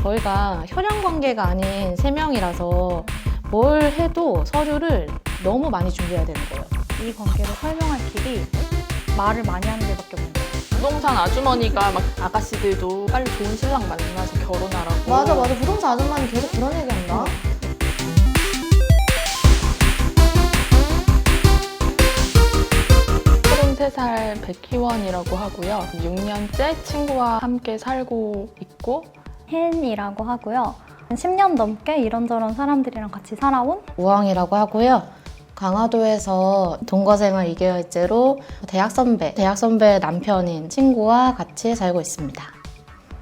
저희가 혈연 관계가 아닌 3명이라서 뭘 해도 서류를 너무 많이 준비해야 되는 거예요. 이 관계를 설명할 길이 말을 많이 하는 게밖에 없는 거예요. 부동산 아주머니가 막 아가씨들도 빨리 좋은 신랑 만나서 결혼하라고. 맞아. 부동산 아줌마는 계속 그런 얘기한다. 33살 백희원이라고 하고요. 6년째 친구와 함께 살고 있고 헨이라고 하고요. 10년 넘게 이런저런 사람들이랑 같이 살아온 우왕이라고 하고요. 강화도에서 동거생활 2개월째로 대학 선배 남편인 친구와 같이 살고 있습니다.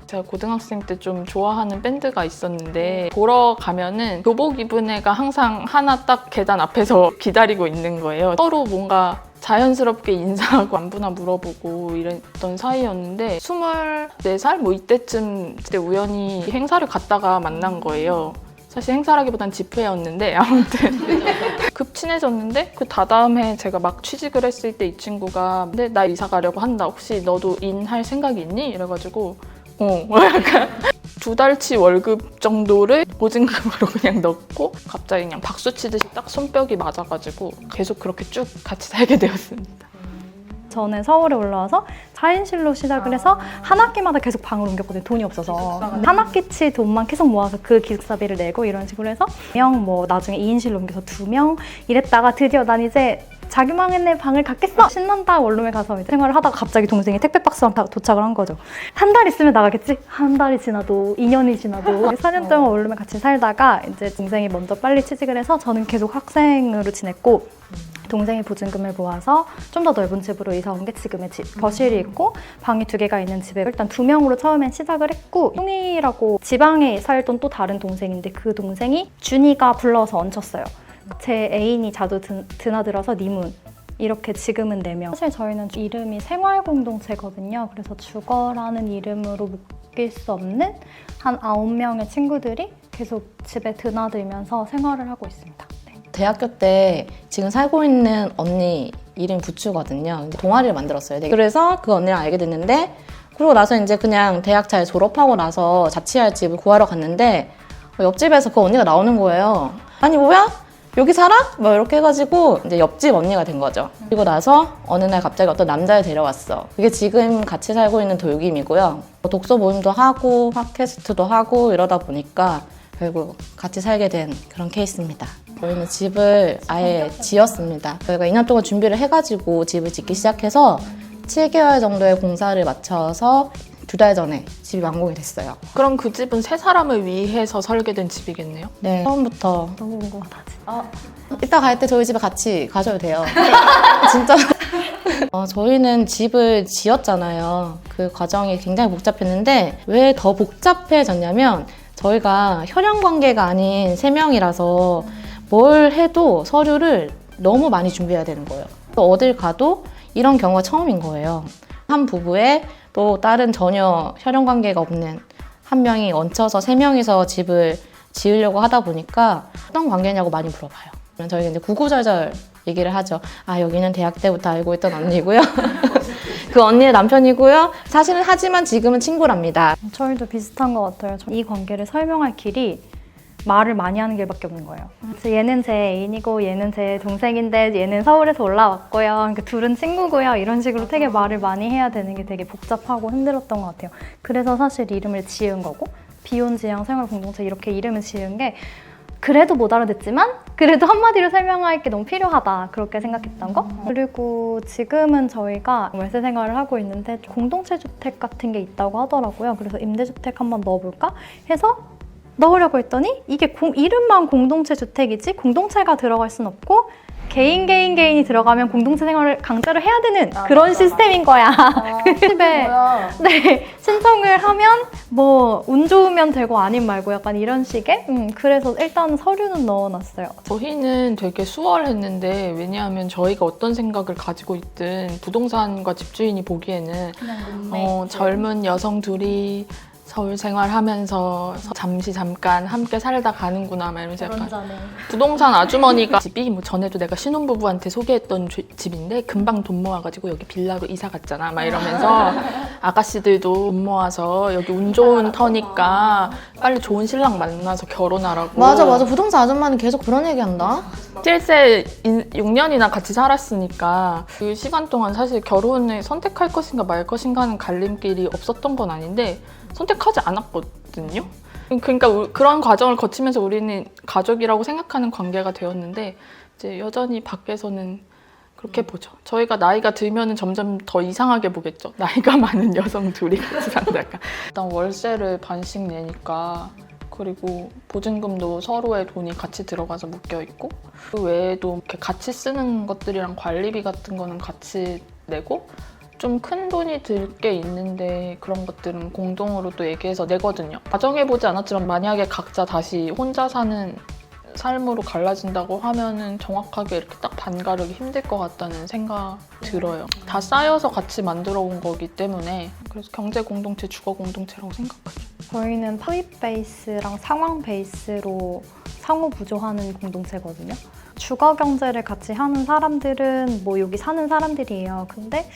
제가 고등학생 때 좀 좋아하는 밴드가 있었는데 보러 가면은 교복 입은 애가 항상 하나 딱 계단 앞에서 기다리고 있는 거예요. 서로 뭔가 자연스럽게 인사하고 안부나 물어보고 이랬던 사이였는데 24살? 뭐 이때쯤 그때 우연히 행사를 갔다가 만난 거예요. 사실 행사라기보단 집회였는데 아무튼 급 친해졌는데 그 다다음에 제가 막 취직을 했을 때 이 친구가 근데 나 이사 가려고 한다. 혹시 너도 인할 생각이 있니? 이래가지고 약간 2달치 월급 정도를 보증금으로 그냥 넣고 갑자기 그냥 박수 치듯이 딱 손뼉이 맞아가지고 계속 그렇게 쭉 같이 살게 되었습니다. 저는 서울에 올라와서 4인실로 시작을 해서 한 학기마다 계속 방을 옮겼거든요. 돈이 없어서. 한 학기치 돈만 계속 모아서 그 기숙사비를 내고 이런 식으로 해서 2명, 뭐 나중에 2인실로 옮겨서 2명 이랬다가 드디어 난 이제 자기 망했네 방을 갖겠어! 신난다 원룸에 가서 이제 생활을 하다가 갑자기 동생이 택배 박스랑 다 도착을 한 거죠. 한 달 있으면 나가겠지? 한 달이 지나도 2년이 지나도 4년 동안 원룸에 같이 살다가 이제 동생이 먼저 빨리 취직을 해서 저는 계속 학생으로 지냈고 동생이 보증금을 모아서 좀 더 넓은 집으로 이사 온 게 지금의 집. 거실이 있고 방이 2개가 있는 집에 일단 2명으로 처음엔 시작을 했고 형이라고 지방에 살던 또 다른 동생인데 그 동생이 준이가 불러서 얹혔어요. 제 애인이 자주 드나들어서 니문. 이렇게 지금은 4명. 사실 저희는 이름이 생활공동체거든요. 그래서 주거라는 이름으로 묶일 수 없는 한 9명의 친구들이 계속 집에 드나들면서 생활을 하고 있습니다. 대학교 때 지금 살고 있는 언니 이름 부추거든요. 동아리를 만들었어요. 그래서 그 언니랑 알게 됐는데 그러고 나서 이제 그냥 대학 잘 졸업하고 나서 자취할 집을 구하러 갔는데 옆집에서 그 언니가 나오는 거예요. 아니 뭐야? 여기 살아? 뭐 이렇게 해가지고 이제 옆집 언니가 된 거죠. 그리고 나서 어느 날 갑자기 어떤 남자를 데려왔어. 그게 지금 같이 살고 있는 돌김이고요. 독서 모임도 하고 팟캐스트도 하고 이러다 보니까 결국 같이 살게 된 그런 케이스입니다. 저희는 집을 아예 지었습니다. 저희가 2년 동안 준비를 해가지고 집을 짓기 시작해서 7개월 정도의 공사를 마쳐서 2달 전에 집이 완공이 됐어요. 그럼 그 집은 3사람을 위해서 설계된 집이겠네요? 네, 처음부터 너무 궁금하다. 이따 갈 때 저희 집에 같이 가셔도 돼요. 진짜. 저희는 집을 지었잖아요. 그 과정이 굉장히 복잡했는데 왜 더 복잡해졌냐면 저희가 혈연 관계가 아닌 3명이라서 뭘 해도 서류를 너무 많이 준비해야 되는 거예요. 또 어딜 가도 이런 경우가 처음인 거예요. 한 부부에 또 다른 전혀 혈연 관계가 없는 한 명이 얹혀서 3명이서 집을 지으려고 하다 보니까 어떤 관계냐고 많이 물어봐요. 저희가 이제 구구절절 얘기를 하죠. 여기는 대학 때부터 알고 있던 언니고요. 그 언니의 남편이고요. 사실은 하지만 지금은 친구랍니다. 저희도 비슷한 것 같아요. 이 관계를 설명할 길이 말을 많이 하는 길밖에 없는 거예요. 그래서 얘는 제 애인이고 얘는 제 동생인데 얘는 서울에서 올라왔고요. 그러니까 둘은 친구고요. 이런 식으로 되게 말을 많이 해야 되는 게 되게 복잡하고 힘들었던 것 같아요. 그래서 사실 이름을 지은 거고 비혼지향 생활공동체 이렇게 이름을 지은 게 그래도 못 알아듣지만 그래도 한마디로 설명할 게 너무 필요하다 그렇게 생각했던 거. 그리고 지금은 저희가 월세 생활을 하고 있는데 공동체 주택 같은 게 있다고 하더라고요. 그래서 임대주택 한번 넣어볼까 해서 넣으려고 했더니 이게 이름만 공동체 주택이지 공동체가 들어갈 순 없고 개인이 들어가면 공동체 생활을 강제로 해야 되는 그런 시스템인 거야. 집에 네, 신청을 하면 뭐 운 좋으면 되고 아님 말고 약간 이런 식의 그래서 일단 서류는 넣어놨어요. 저희는 되게 수월했는데 왜냐하면 저희가 어떤 생각을 가지고 있든 부동산과 집주인이 보기에는 젊은 여성 둘이 서울 생활하면서 잠시 잠깐 함께 살다 가는구나 막 이러면서 약간 부동산 아주머니가 집이 뭐 전에도 내가 신혼부부한테 소개했던 집인데 금방 돈 모아가지고 여기 빌라로 이사 갔잖아 막 이러면서 아가씨들도 돈 모아서 여기 운 좋은 터니까 빨리 좋은 신랑 만나서 결혼하라고. 맞아. 부동산 아줌마는 계속 그런 얘기한다. 실제 6년이나 같이 살았으니까 그 시간 동안 사실 결혼을 선택할 것인가 말 것인가 하는 갈림길이 없었던 건 아닌데 선택하지 않았거든요. 그러니까 그런 과정을 거치면서 우리는 가족이라고 생각하는 관계가 되었는데 이제 여전히 밖에서는 그렇게 보죠. 저희가 나이가 들면은 점점 더 이상하게 보겠죠. 나이가 많은 여성 둘이 같이 산다가. 일단 월세를 반씩 내니까 그리고 보증금도 서로의 돈이 같이 들어가서 묶여 있고 그 외에도 이렇게 같이 쓰는 것들이랑 관리비 같은 거는 같이 내고 좀 큰 돈이 들 게 있는데 그런 것들은 공동으로 또 얘기해서 내거든요. 가정해보지 않았지만 만약에 각자 다시 혼자 사는 삶으로 갈라진다고 하면은 정확하게 이렇게 딱 반가르기 힘들 것 같다는 생각 들어요. 다 쌓여서 같이 만들어 온 거기 때문에 그래서 경제 공동체, 주거 공동체라고 생각하죠. 저희는 토익 베이스랑 상황 베이스로 상호 부조하는 공동체거든요. 주거 경제를 같이 하는 사람들은 뭐 여기 사는 사람들이에요. 근데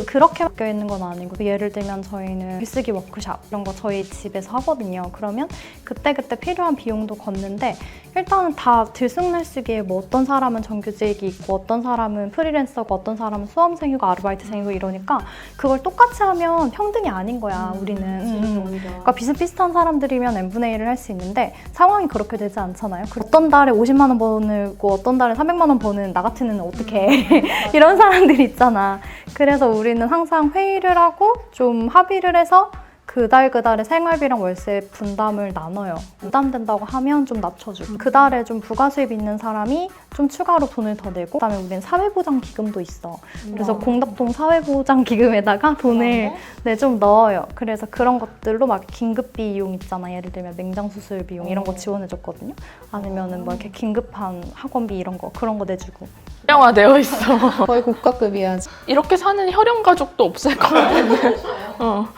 그렇게 바뀌어 있는 건 아니고 예를 들면 저희는 글쓰기 워크샵 이런 거 저희 집에서 하거든요. 그러면 그때그때 필요한 비용도 걷는데 일단은 다 들쑥날쑥이에 뭐 어떤 사람은 정규직이 있고 어떤 사람은 프리랜서고 어떤 사람은 수험생이고 아르바이트생이고 이러니까 그걸 똑같이 하면 평등이 아닌 거야 우리는. 그러니까 비슷비슷한 사람들이면 n분의 1을 할 수 있는데 상황이 그렇게 되지 않잖아요. 어떤 달에 50만 원 버는고 어떤 달에 300만 원 버는 나 같은 애는 어떻게 해. 이런 사람들이 있잖아. 그래서 우리는 항상 회의를 하고 좀 합의를 해서 그달의 생활비랑 월세 분담을 나눠요. 부담된다고 하면 좀 낮춰주고 그달에 좀 부가수입 있는 사람이 좀 추가로 돈을 더 내고 그다음에 우리는 사회보장기금도 있어. 그래서 공덕동 사회보장기금에다가 돈을 좀 넣어요. 그래서 그런 것들로 막 긴급비용 있잖아. 예를 들면 맹장수술 비용 이런 거 지원해줬거든요. 아니면은 뭐 이렇게 긴급한 학원비 이런 거 그런 거 내주고. 혈령화되어 있어. 거의 국가급이야. 이렇게 사는 혈연 가족도 없을 것 같은데.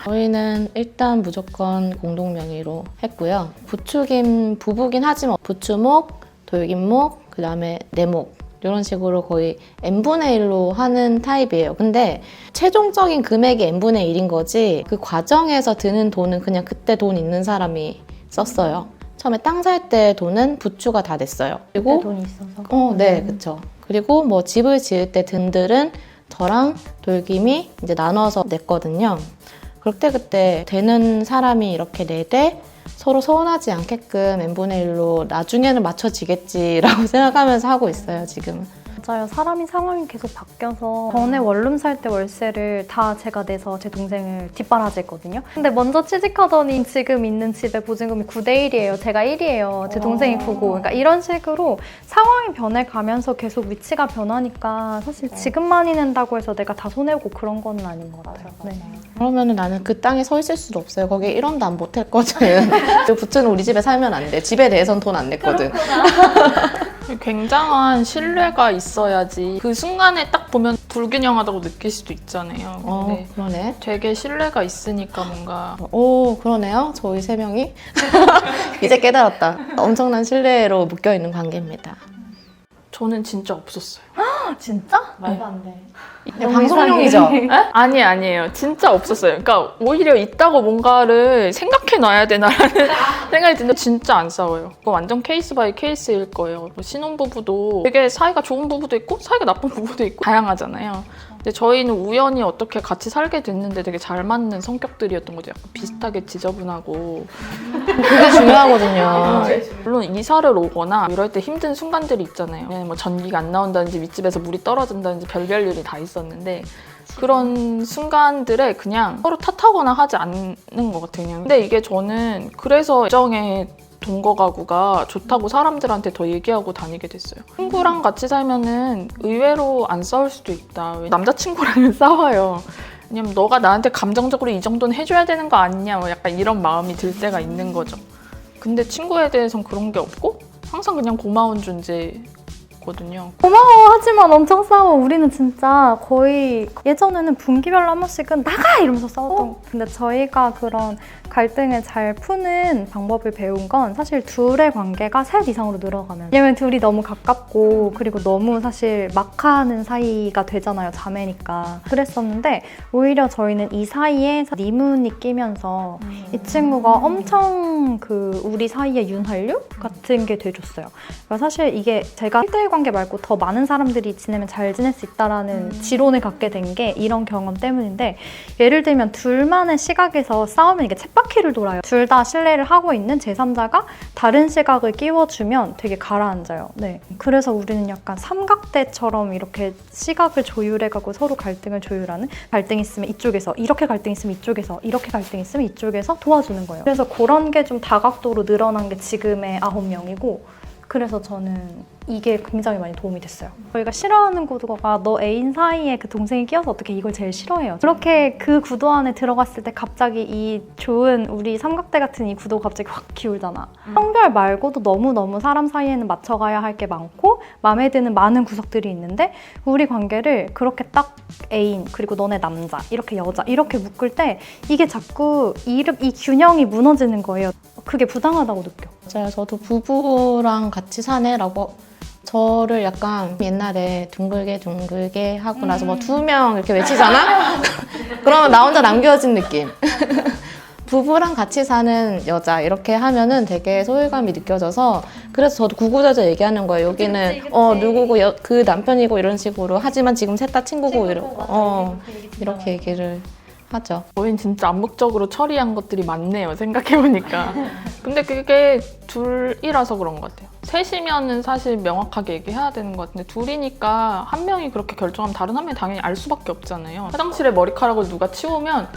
저희는 일단 무조건 공동 명의로 했고요. 부부긴 하지만 부추목, 돌김목, 그 다음에 내목 이런 식으로 거의 n분의 1로 하는 타입이에요. 근데 최종적인 금액이 n분의 1인 거지 그 과정에서 드는 돈은 그냥 그때 돈 있는 사람이 썼어요. 처음에 땅 살 때 돈은 부추가 다 됐어요. 그리고 돈이 있어서. 네, 그렇죠. 그리고 뭐 집을 지을 때 든들은 저랑 돌김이 이제 나눠서 냈거든요. 그때 되는 사람이 이렇게 내되 서로 서운하지 않게끔 n분의 1로 나중에는 맞춰지겠지라고 생각하면서 하고 있어요, 지금은. 맞아요. 사람이 상황이 계속 바뀌어서 전에 원룸 살 때 월세를 다 제가 내서 제 동생을 뒷바라지했거든요. 근데 먼저 취직하더니 지금 있는 집의 보증금이 9대 1이에요. 제가 1이에요. 제 동생이 9고. 그러니까 이런 식으로 상황이 변해가면서 계속 위치가 변하니까 사실 지금 많이 낸다고 해서 내가 다 손해보고 그런 건 아닌 것 같아요. 네. 그러면은 나는 그 땅에 서 있을 수도 없어요. 거기에 1원도 안 보탰거든. 부츠는 우리 집에 살면 안 돼. 집에 대해선 돈 안 냈거든. 굉장한 신뢰가 있어야지 그 순간에 딱 보면 불균형하다고 느낄 수도 있잖아요. 근데 그러네. 되게 신뢰가 있으니까 뭔가 오, 그러네요. 저희 세 명이. 이제 깨달았다. 엄청난 신뢰로 묶여있는 관계입니다. 저는 진짜 없었어요. 진짜? 말도 안 돼. 방송용이죠? 아니에요. 진짜 없었어요. 그러니까 오히려 있다고 뭔가를 생각해놔야 되나라는 생각이 드는데 진짜 안 싸워요. 그거 완전 케이스 바이 케이스일 거예요. 뭐 신혼부부도 되게 사이가 좋은 부부도 있고 사이가 나쁜 부부도 있고 다양하잖아요. 근데 저희는 우연히 어떻게 같이 살게 됐는데 되게 잘 맞는 성격들이었던 거죠. 약간 비슷하게 지저분하고 그게 중요하거든요. 물론 이사를 오거나 이럴 때 힘든 순간들이 있잖아요. 뭐 전기가 안 나온다든지 윗집에서 물이 떨어진다든지 별별 일이 다 있었는데 그런 순간들에 그냥 서로 탓하거나 하지 않는 것 같아요. 그냥. 근데 이게 저는 그래서 애정의 동거 가구가 좋다고 사람들한테 더 얘기하고 다니게 됐어요. 친구랑 같이 살면은 의외로 안 싸울 수도 있다. 남자친구랑은 싸워요. 왜냐면 너가 나한테 감정적으로 이 정도는 해줘야 되는 거 아니냐 뭐 약간 이런 마음이 들 때가 있는 거죠. 근데 친구에 대해서는 그런 게 없고 항상 그냥 고마운 존재 있거든요. 고마워하지만 엄청 싸워. 우리는 진짜 거의 예전에는 분기별로 한 번씩은 나가! 이러면서 싸웠던. 근데 저희가 그런 갈등을 잘 푸는 방법을 배운 건 사실 둘의 관계가 셋 이상으로 늘어가면. 왜냐면 둘이 너무 가깝고 그리고 너무 사실 막하는 사이가 되잖아요. 자매니까. 그랬었는데 오히려 저희는 이 사이에 니문이 끼면서 이 친구가 엄청 그 우리 사이의 윤활유 같은 게 돼줬어요. 그러니까 사실 이게 제가 1대1 관계 말고 더 많은 사람들이 지내면 잘 지낼 수 있다라는 지론을 갖게 된 게 이런 경험 때문인데, 예를 들면 둘만의 시각에서 싸우면 이게 쳇바퀴를 돌아요. 둘 다 신뢰를 하고 있는 제3자가 다른 시각을 끼워주면 되게 가라앉아요. 네. 그래서 우리는 약간 삼각대처럼 이렇게 시각을 조율해가고 서로 갈등을 조율하는, 갈등 있으면 이쪽에서, 이렇게 갈등 있으면 이쪽에서, 이렇게 갈등 있으면 이쪽에서 도와주는 거예요. 그래서 그런 게 좀 다각도로 늘어난 게 지금의 9명이고, 그래서 저는 이게 굉장히 많이 도움이 됐어요. 저희가 싫어하는 구도가 너 애인 사이에 그 동생이 끼어서 어떻게 이걸 제일 싫어해요. 그렇게 그 구도 안에 들어갔을 때 갑자기 이 좋은 우리 삼각대 같은 이 구도가 갑자기 확 기울잖아. 성별 말고도 너무너무 사람 사이에는 맞춰가야 할 게 많고 마음에 드는 많은 구석들이 있는데, 우리 관계를 그렇게 딱 애인 그리고 너네 남자 이렇게 여자 이렇게 묶을 때 이게 자꾸 이 균형이 무너지는 거예요. 그게 부당하다고 느껴. 맞아요. 저도 부부랑 같이 사네라고 저를 약간 옛날에 둥글게 하고 나서 뭐 2명 이렇게 외치잖아? 그러면 나 혼자 남겨진 느낌. 부부랑 같이 사는 여자 이렇게 하면은 되게 소외감이 느껴져서, 그래서 저도 구구절절 얘기하는 거예요. 여기는 누구고 그 남편이고 이런 식으로, 하지만 지금 셋 다 친구고 이렇게 얘기를 하죠. 저희는 진짜 암묵적으로 처리한 것들이 많네요, 생각해보니까. 근데 그게 둘이라서 그런 것 같아요. 셋이면은 사실 명확하게 얘기해야 되는 것 같은데, 둘이니까 한 명이 그렇게 결정하면 다른 한 명이 당연히 알 수밖에 없잖아요. 화장실에 머리카락을 누가 치우면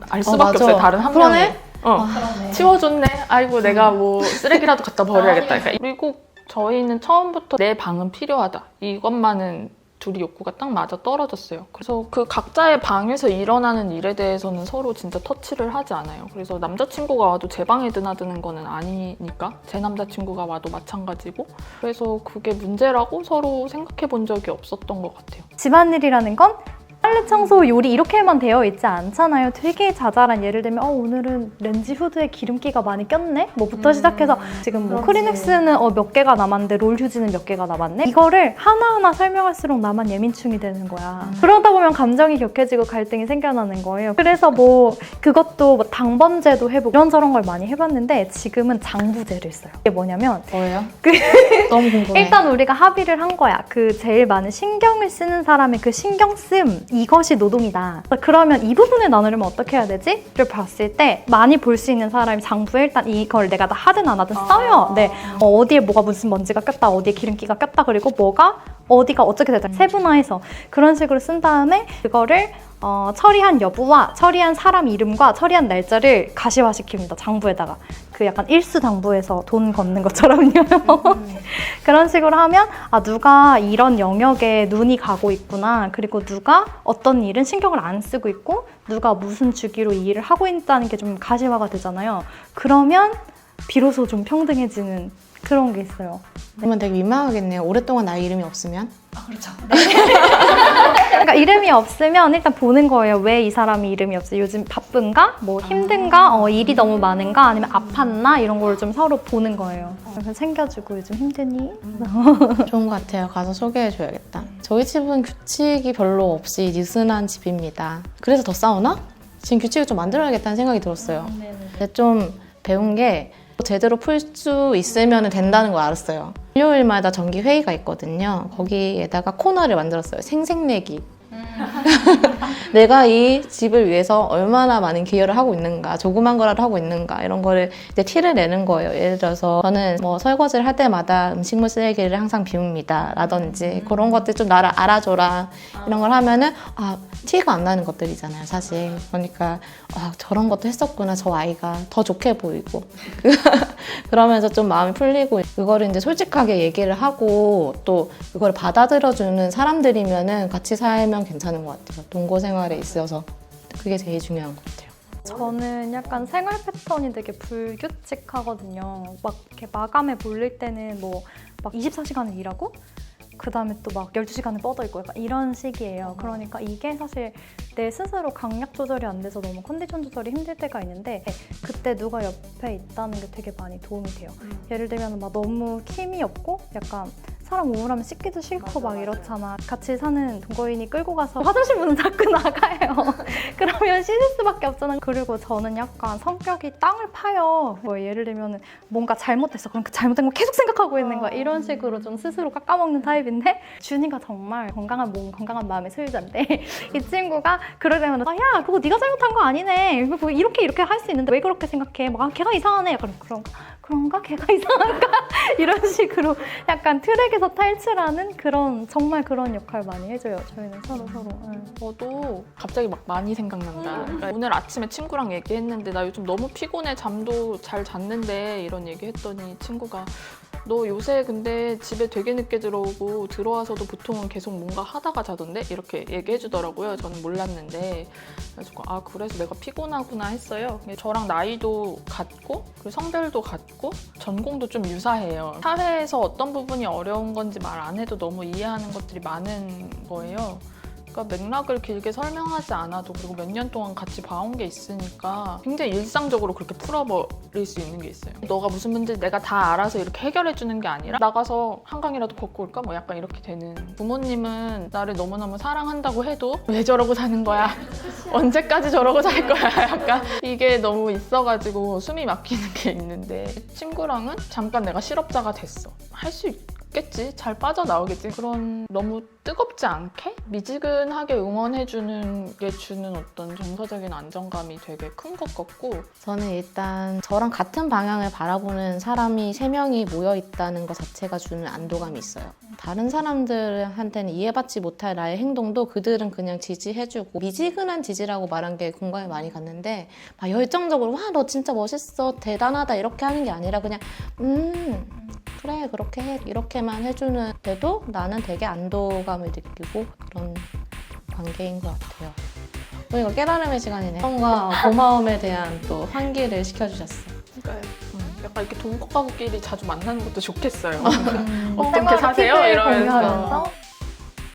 알 수밖에 맞아. 없어요, 다른 한 그러네? 명이. 치워줬네. 아이고, 내가 뭐 쓰레기라도 갖다 버려야겠다. 그리고 저희는 처음부터 내 방은 필요하다, 이것만은 둘이 욕구가 딱 맞아 떨어졌어요. 그래서 그 각자의 방에서 일어나는 일에 대해서는 서로 진짜 터치를 하지 않아요. 그래서 남자친구가 와도 제 방에 드나드는 거는 아니니까, 제 남자친구가 와도 마찬가지고, 그래서 그게 문제라고 서로 생각해 본 적이 없었던 것 같아요. 집안일이라는 건 빨래, 청소, 요리 이렇게만 되어 있지 않잖아요. 되게 자잘한, 예를 들면 오늘은 렌지 후드에 기름기가 많이 꼈네? 뭐부터 시작해서 지금 뭐 크리넥스는 몇 개가 남았는데 롤 휴지는 몇 개가 남았네? 이거를 하나하나 설명할수록 나만 예민충이 되는 거야. 그러다 보면 감정이 격해지고 갈등이 생겨나는 거예요. 그래서 뭐 그것도 뭐 당번제도 해보고 이런저런 걸 많이 해봤는데, 지금은 장부제를 써요. 이게 뭐냐면 뭐예요? 너무 궁금해. 일단 우리가 합의를 한 거야. 그 제일 많은 신경을 쓰는 사람의 그 신경쓰임, 이것이 노동이다. 그러면 이 부분을 나누려면 어떻게 해야 되지? 를 봤을 때 많이 볼 수 있는 사람이 장부에 일단 이걸 내가 다 하든 안 하든 써요. 네. 어디에 뭐가 무슨 먼지가 꼈다, 어디에 기름기가 꼈다, 그리고 뭐가 어디가 어떻게 됐다, 세분화해서 그런 식으로 쓴 다음에 그거를 처리한 여부와 처리한 사람 이름과 처리한 날짜를 가시화시킵니다. 장부에다가. 그 약간 일수당부에서 돈 걷는 것처럼요. 그런 식으로 하면 누가 이런 영역에 눈이 가고 있구나. 그리고 누가 어떤 일은 신경을 안 쓰고 있고 누가 무슨 주기로 이 일을 하고 있다는 게 좀 가시화가 되잖아요. 그러면 비로소 좀 평등해지는 그런 게 있어요. 그러면 되게 민망하겠네요. 오랫동안 나의 이름이 없으면. 그렇죠. 그러니까 이름이 없으면 일단 보는 거예요. 왜 이 사람이 이름이 없어? 요즘 바쁜가? 뭐 힘든가? 일이 너무 많은가? 아니면 아팠나? 이런 걸 좀 서로 보는 거예요. 그래서 챙겨주고 요즘 힘드니? 좋은 것 같아요. 가서 소개해줘야겠다. 저희 집은 규칙이 별로 없이 느슨한 집입니다. 그래서 더 싸우나? 지금 규칙을 좀 만들어야겠다는 생각이 들었어요. 근데 좀 배운 게 제대로 풀 수 있으면 된다는 걸 알았어요. 일요일마다 정기 회의가 있거든요. 거기에다가 코너를 만들었어요. 생색내기. 내가 이 집을 위해서 얼마나 많은 기여를 하고 있는가, 조그만 거라도 하고 있는가, 이런 거를 이제 티를 내는 거예요. 예를 들어서 저는 뭐 설거지를 할 때마다 음식물 쓰레기를 항상 비웁니다 라든지, 그런 것들 좀 나를 알아줘라, 이런 걸 하면은 티가 안 나는 것들이잖아요, 사실. 그러니까 저런 것도 했었구나, 저 아이가 더 좋게 보이고 그러면서 좀 마음이 풀리고, 그거를 이제 솔직하게 얘기를 하고 또 그걸 받아들여주는 사람들이면은 같이 살면 괜찮은 것 같아요. 동거 생활에 있어서 그게 제일 중요한 것 같아요. 저는 약간 생활 패턴이 되게 불규칙하거든요. 막 이렇게 마감에 몰릴 때는 뭐 막 24시간을 일하고 그 다음에 또 막 12시간을 뻗어 있고 약간 이런 식이에요. 그러니까 이게 사실 내 스스로 강약 조절이 안 돼서 너무 컨디션 조절이 힘들 때가 있는데 그때 누가 옆에 있다는 게 되게 많이 도움이 돼요. 예를 들면 막 너무 힘이 없고 약간 사람 우울하면 씻기도 싫고 막 이렇잖아. 같이 사는 동거인이 끌고 가서 화장실 문은 자꾸 나가요. 그러면 씻을 수밖에 없잖아. 그리고 저는 약간 성격이 땅을 파요. 뭐 예를 들면 뭔가 잘못됐어. 그럼 그 잘못된 거 계속 생각하고 있는 거야. 이런 식으로 좀 스스로 깎아먹는 타입인데 준이가 정말 건강한 몸, 건강한 마음의 소유자인데 이 친구가 그럴 때마다 야 그거 네가 잘못한 거 아니네. 이거 이렇게 할 수 있는데 왜 그렇게 생각해? 막 걔가 이상하네. 약간 그런가? 걔가 이상한가? 이런 식으로 약간 트랙에서 탈출하는 그런 정말 그런 역할 많이 해줘요. 저희는 서로. 저도 갑자기 막 많이 생각난다. 그러니까 오늘 아침에 친구랑 얘기했는데 나 요즘 너무 피곤해. 잠도 잘 잤는데 이런 얘기했더니 친구가 너 요새 근데 집에 되게 늦게 들어오고 들어와서도 보통은 계속 뭔가 하다가 자던데? 이렇게 얘기해 주더라고요. 저는 몰랐는데. 그래서 아 그래서 내가 피곤하구나 했어요. 저랑 나이도 같고 그리고 성별도 같고 전공도 좀 유사해요. 사회에서 어떤 부분이 어려운 건지 말 안 해도 너무 이해하는 것들이 많은 거예요. 그러니까 맥락을 길게 설명하지 않아도 그리고 몇 년 동안 같이 봐온 게 있으니까 굉장히 일상적으로 그렇게 풀어버릴 수 있는 게 있어요. 너가 무슨 문제 내가 다 알아서 이렇게 해결해주는 게 아니라 나가서 한강이라도 걷고 올까? 뭐 약간 이렇게 되는. 부모님은 나를 너무너무 사랑한다고 해도 왜 저러고 사는 거야? 언제까지 저러고 살 거야? 약간 이게 너무 있어가지고 숨이 막히는 게 있는데 친구랑은 잠깐 내가 실업자가 됐어. 할 수 있겠지? 잘 빠져나오겠지? 그런 너무 뜨겁지 않게 미지근하게 응원해주는 게 주는 어떤 정서적인 안정감이 되게 큰 것 같고 저는 일단 저랑 같은 방향을 바라보는 사람이 3명이 모여있다는 것 자체가 주는 안도감이 있어요. 다른 사람들한테는 이해받지 못할 나의 행동도 그들은 그냥 지지해주고 미지근한 지지라고 말한 게 공감이 많이 갔는데 막 열정적으로 와 너 진짜 멋있어 대단하다 이렇게 하는 게 아니라 그냥 그래 그렇게 해 이렇게만 해주는데도 나는 되게 안도감을 느끼고 그런 관계인 것 같아요. 오늘 이거 깨달음의 시간이네. 사랑과 고마움에 대한 또 환기를 시켜주셨어. 그러니까 약간 이렇게 동거가구끼리 자주 만나는 것도 좋겠어요. 어떻게 생활 사세요? 팁을 이러면서 공유하면서